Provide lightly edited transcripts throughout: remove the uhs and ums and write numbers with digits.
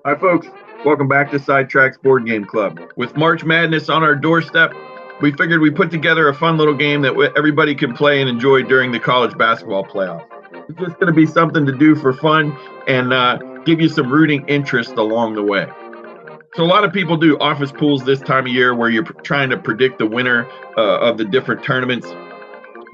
Hi, folks. Welcome back to Sidetracks Board Game Club. With March Madness on our doorstep, we figured we'd put together a fun little game that everybody can play and enjoy during the college basketball playoffs. It's just going to be something to do for fun and give you some rooting interest along the way. So a lot of people do office pools this time of year where you're trying to predict the winner of the different tournaments.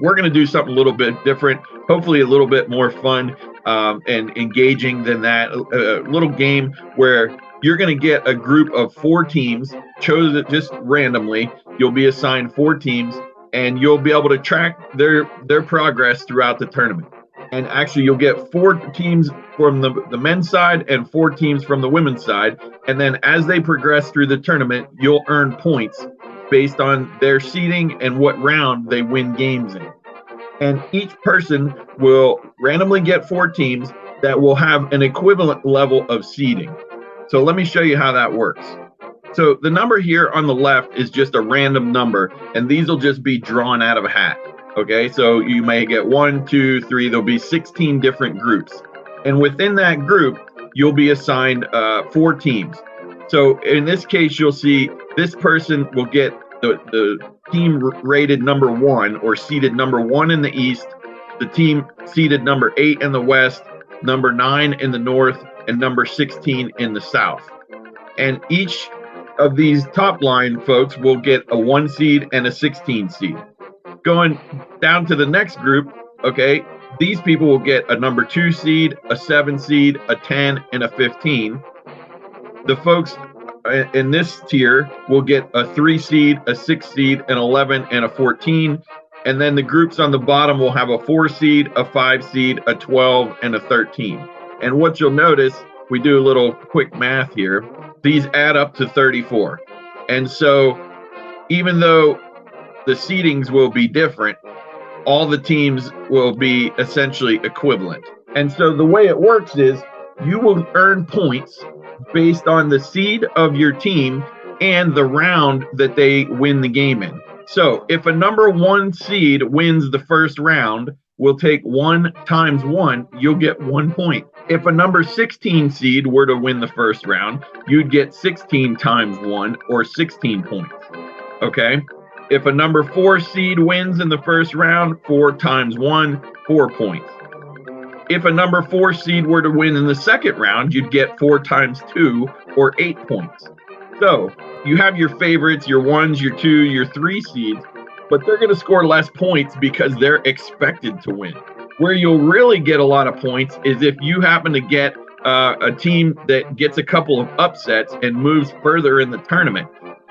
We're going to do something a little bit different, hopefully a little bit more fun and engaging than that. A little game where you're going to get a group of 4 teams chosen just randomly. You'll be assigned 4 teams, and you'll be able to track their progress throughout the tournament. And actually, you'll get 4 teams from the men's side and 4 teams from the women's side. And then as they progress through the tournament, you'll earn points based on their seeding and what round they win games in. And each person will randomly get 4 teams that will have an equivalent level of seeding. So let me show you how that works. So the number here on the left is just a random number, and these will just be drawn out of a hat. Okay, so you may get 1, 2, 3, there'll be 16 different groups. And within that group, you'll be assigned 4 teams. So in this case, you'll see this person will get the team rated number 1 or seeded number 1 in the East, the team seeded number 8 in the West, number 9 in the North, and number 16 in the South. And each of these top line folks will get a 1 seed and a 16 seed. Going down to the next group, okay, these people will get a number 2 seed, a 7 seed, a 10, and a 15. The folks in this tier will get a 3 seed, a 6 seed, an 11, and a 14. And then the groups on the bottom will have a 4 seed, a 5 seed, a 12, and a 13. And what you'll notice, we do a little quick math here, these add up to 34. And so even though the seedings will be different, all the teams will be essentially equivalent. And so the way it works is you will earn points based on the seed of your team and the round that they win the game in. So if a number 1 seed wins the first round, we'll take 1 times 1, you'll get 1 point. If a number 16 seed were to win the first round, you'd get 16 times 1 or 16 points. Okay? If a number 4 seed wins in the first round, 4 times 1, 4 points. If a number 4 seed were to win in the second round, you'd get 4 times 2 or 8 points. So you have your favorites, your 1s, your 2, your 3 seeds, but they're going to score less points because they're expected to win. Where you'll really get a lot of points is if you happen to get a team that gets a couple of upsets and moves further in the tournament.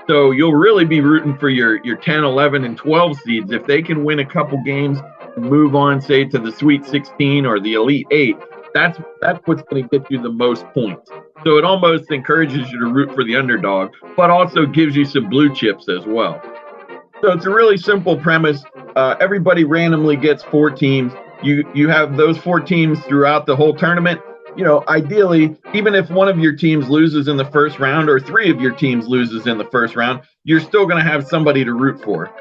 So you'll really be rooting for your 10, 11, and 12 seeds. If they can win a couple games and move on, say, to the Sweet 16 or the Elite 8, that's what's going to get you the most points. So it almost encourages you to root for the underdog, but also gives you some blue chips as well. So it's a really simple premise. Everybody randomly gets 4 teams. You have those 4 teams throughout the whole tournament. You know, ideally, even if one of your teams loses in the first round or 3 of your teams loses in the first round, you're still going to have somebody to root for.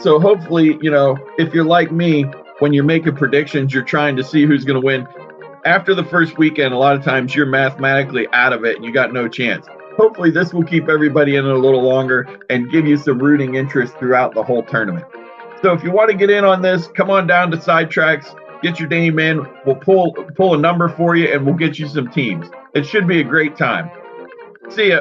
So hopefully, you know, if you're like me, when you're making predictions, you're trying to see who's going to win. After the first weekend, a lot of times you're mathematically out of it and you got no chance. Hopefully this will keep everybody in it a little longer and give you some rooting interest throughout the whole tournament. So if you want to get in on this, come on down to Sidetracks, get your name in. We'll pull a number for you and we'll get you some teams. It should be a great time. See ya.